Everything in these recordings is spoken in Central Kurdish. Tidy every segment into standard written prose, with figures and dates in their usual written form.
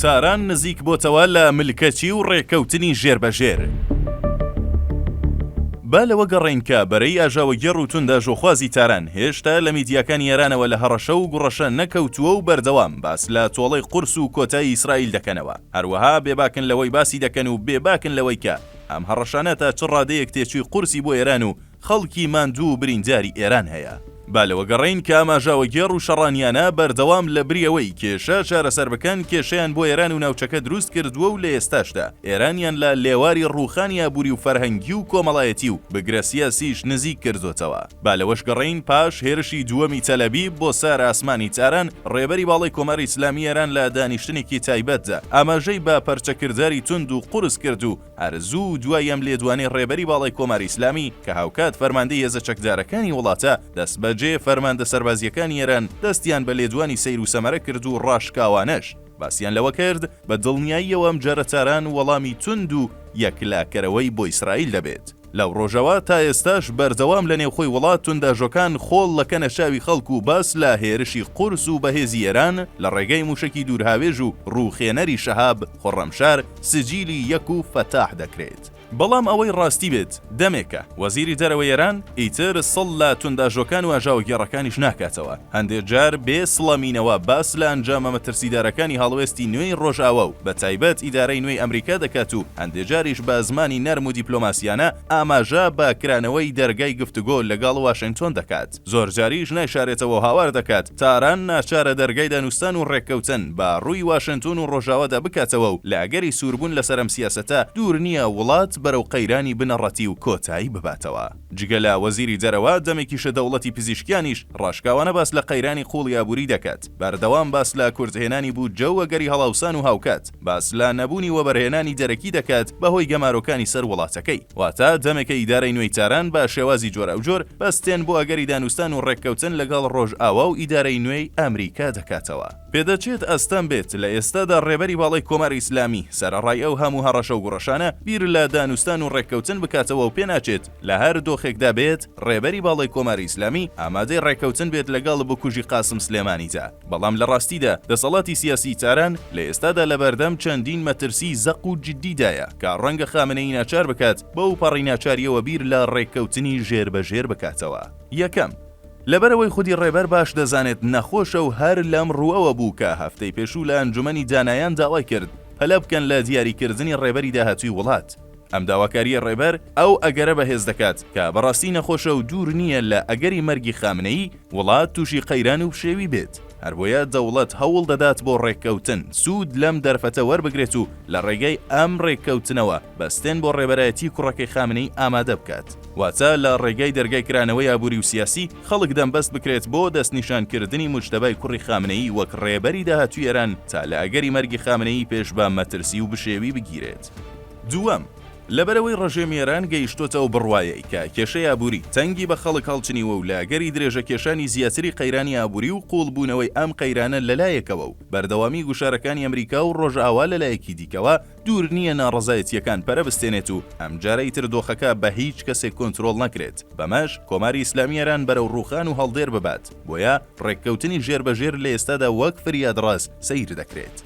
تاران نزیک بۆتەوە لە ملکەچی و ڕێکەوتنی ژێربەژێر. با لەوە گەڕین کە بەرەی ئاژاوەگێڕ و توندەژۆخوازی تاران هێشتا لە میدیاکانی ئێرانەوە لە هەڕەشە و گوڕەشە نەکەوتووە و بەردەوام باس لە تۆڵەی قورس و کۆتایی ئیسرائیل دەکەنەوە. هەروەها بێباکن لەوەی باسی دەکەن و بێباکن لەوەی کە ئەم هەڕەشانە تا چ ڕادەیەک تێچووی قورسی بۆ ئێران و خەڵکی ماندوو و برینداری ئێران هەیە. با لەوە گەڕین کە ئەم ئاژاوەگێڕ و شەڕانیانە بەردەوام لە بریەوەی کێشە چارەسەر بکەن کێشەیان بۆ ئێران و ناوچەکە دروست کردووە و لە ئێستاشدا ئێرانیان لە لێواری ڕووخانی ئابووری و فەرهەنگی و کۆمەڵایەتی و بگرە سیاسیش نزیک کردوتەوە. با لەوەش گەڕین پاش هێرشی دووەمی تەلەبیب بۆ سار ئاسمانی تاران ڕێبەری باڵای کۆماری ئیسلامی ئێران لە دانیشتنێکی تایبەتدا ئاماژەی با پەرچەکرداری تند و قورس کرد و هەرزوو دوای ئەم لێدوانەی ڕێبەری باڵای کۆماری ئیسلامی کە هاوکات فەرماندەی هێزە چەکدارەکانی وڵاتە دەست بەجێ فەرماندە سەربازیەکانی ئێران دەستیان بە لێدوانی سەیر و سەمەرە کرد و ڕاشکاوانەش باسییان لەوە کرد بە دڵنیاییەوە ئەم جارە تاران وەڵامی تند و یەکلاکەرەوەی بۆ ئیسرائیل دەبێت. لەو ڕۆژەوە تا ئێستاش بەردەوام لە نێوخۆی وڵات توندەژۆکان خۆڵ لەکەنە شاوی خەڵک و باس لە هێرشی قورس و بەهێزی ئێران لە ڕێگەی موشکی دوورهاوێژ و ڕووخێنەری شەهاب خۆڕەمشار سجیلی یەک و فەتاح دەکرێت. بەڵام ئەوەی ڕاستی بێت دەمێکە وەزیری دەرەوەی ئێران ئیتر سڵ لە توندەژۆکان و ئاژاوەگێڕەکانیش ناکاتەوە. هەندێک جار بێ سڵەمینەوە باس لە ئەنجامە مەترسیدارەکانی هەڵوێستی نوێی ڕۆژئاوا و بە تایبەت ئیدارەی نوێی ئەمریکا دەکات و هەندێک جاریش بە زمانی نەرم و دیپلۆماسیانە ئاماژە بە کرانەوەی دەرگای گفتوگۆ لەگەڵ واشنگتۆن دەکات. زۆر جاریش نایشارێتەوە هاوار دەکات تاران ناچارە دەرگای دانوستان و ڕێککەوتن بە ڕووی واشنگتۆن و ڕۆژاوادا بکاتەوە و لە ئەگەری سووربوون لەسەر ئەم سیاسەتە دوور نییە وڵات بەرەو قەیرانی بنەڕەتی و کۆتایی بباتەوە. جگە لە وەزیری دەرەوە دەمێکیشە دەوڵەتی پزیشکیانیش ڕاشکاوانە باس لە قەیرانی قوڵی ئابووری دەکات. بەردەوام باس لە کورتهێنانی بوو جەوەگەری هەڵاوسان و هاوکات. باس لە نەبوونی وەبەرهێنانی دەرەکی دەکات بەهۆی گەمارۆکانی سەر وڵاتەکەی. واتە دەمێکە ئیدارەی نوێی تاران بە شێوازی جۆرە و جۆر بەستێن بۆ ئەگەری دانوستان و ڕێککەوتن لەگەڵ ڕۆژئاوا و ئیدارەی نوێی ئەمریکا دەکاتەوە. پێدەچێت ئەستەم بێت لە ئێستادا ڕێبەری باڵای کۆماری ئیسلامی سەرەڕای ئەو هەموو هەڕەشە و گوڕەشانە بیر لە دانوستان و ڕێککەوتن بکاتەوە و پێناچێت لە هەر دۆخێکدا بێت ڕێبەری باڵای کۆماری ئیسلامی ئامادەی ڕێککەوتن بێت لەگەڵ بکوژی قاسم سلێمانیدا. بەڵام لە ڕاستیدا دەسەڵاتی سیاسی تاران لە ئێستادا لە بەردەم چەندین مەترسی زەق و جددیدایە کە ڕەنگە خامنەی ناچار بکات بەو پەڕی ناچاریەوە بیر لە ڕێککەوتنی ژێربەژێر بکاتەوە. یەکەم لەبەرەوەی خودی ڕێبەر باش دەزانێت نەخۆشە و هەر لەم ڕووەوە بوو کە هەفتەی پێشوو لە ئەنجومەنی دانایان داوای کرد هەلە بکەن لە دیاریکردنی ڕێبەری داهاتووی وڵات. ئەم داواکاریە ڕێبەر ئەو ئەگەرە بەهێز دەکات کە بەڕاستی نەخۆشە و دوور نییە لە ئەگەری مەرگی خامنەیی وڵات تووشی قەیران و شێوی بێت. هەروەیە دەوڵەت هەوڵ دەدات بۆ ڕێککەوتن سوود لەم دەرفەتە وەربگرێت و لە ڕێگەی ئەم ڕێککەوتنەوە بەستێن بۆ ڕێبەرایەتی کوڕەکەی خامنەی ئامادە بکات. واتە لە ڕێگەی دەرگای کرانەوەی ئابووری و سیاسی خەڵک دەمبەست بکرێت بۆ دەستنیشانکردنی موجتەبای کوڕی خامنەیی وەک ڕێبەری داهاتووی ئێران تا لە ئەگەری مەرگی خامنەیی پێش بە مەترسی و بشێوی بگیرێت. دووەم لەبەرەوەی ڕژێمی ئێران گەیشتۆتەوە بڕوایەی کە کێشەی ئابووری تەنگی بە خەڵک هەڵچنیوە و لە گەری درێژە کێشانی زیاتری قەیرانی ئابووری و قوڵبوونەوەی ئەم قەیرانە لەلایەکەوە و بەردەوامی گوشارەکانی ئەمریکا و ڕۆژئاوا لەلایەکی دیکەوە دوور نییە ناڕەزایەتیەکان پەرە بستێنێت و ئەم جارەی تر دۆخەکە بە هیچ کەسێک کۆنتترۆڵ نەکرێت. بەمەش کۆماری ئیسلامی ئێران بەرەو ڕووخان و هەڵدێر ببات بۆیە ڕێککەوتنی ژێربەژێر لە ئێستادا وەک فریادڕاز سەیر دەکرێت.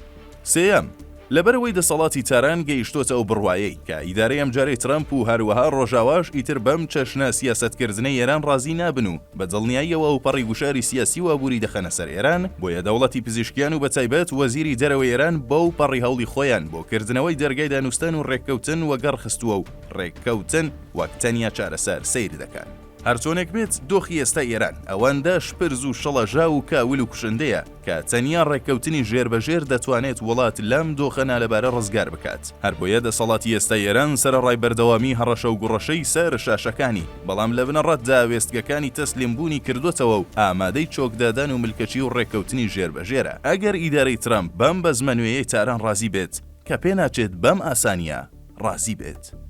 سێەم لەبەرەوەی دەسەڵاتی تاران گەیشتۆتەوە بڕوایەی کە ئیدارەی ئەمجارەی ترامپ و هەروەها ڕۆژاواش ئیتر بەم چەشنە سیاسەتکردنەی ئێران ڕازی نابن و بە دڵنیاییەوە و پەڕی گوشاری سیاسی و ئابووری دەخەنە سەر ئێران بۆیە دەوڵەتی پزیشکیان و بەتایبەت وەزیری دەرەوەی ئێران بەو پەڕی هەوڵی خۆیان بۆ کردنەوەی دەرگای دانوستان و ڕێککەوتن وەگەڕ خستووە و ڕێککەوتن وەک تەنیا چارەسەر سەیر دەکەن. هەرچۆنێک بێت دۆخی ئێستا ئێران ئەوەندە شپرز و شەڵەژا و کاول و کوشندەیە کە تەنیا ڕێککەوتنی ژێربەژێر دەتوانێت وڵات لەم دۆخەنا لەبارە ڕزگار بکات. هەر بۆیە دەسەڵاتی ئێستا ئێران سەرەڕای بەردەوامی هەڕەشە و گوڕەشەی سەر شاشەکانی بەڵام لە بنەڕەتدا وێستگەکانی تەسلیمبوونی کردوتەوە و ئامادەی چۆکدادان و ملکەچی و ڕێککەوتنی ژێربەژێرە. ئەگەر ئیدارەی ترامپ بەم بەزمەنوێیەی تاران ڕازی بێت کە پێناچێت بەم ئاسانیە ڕازی بێت.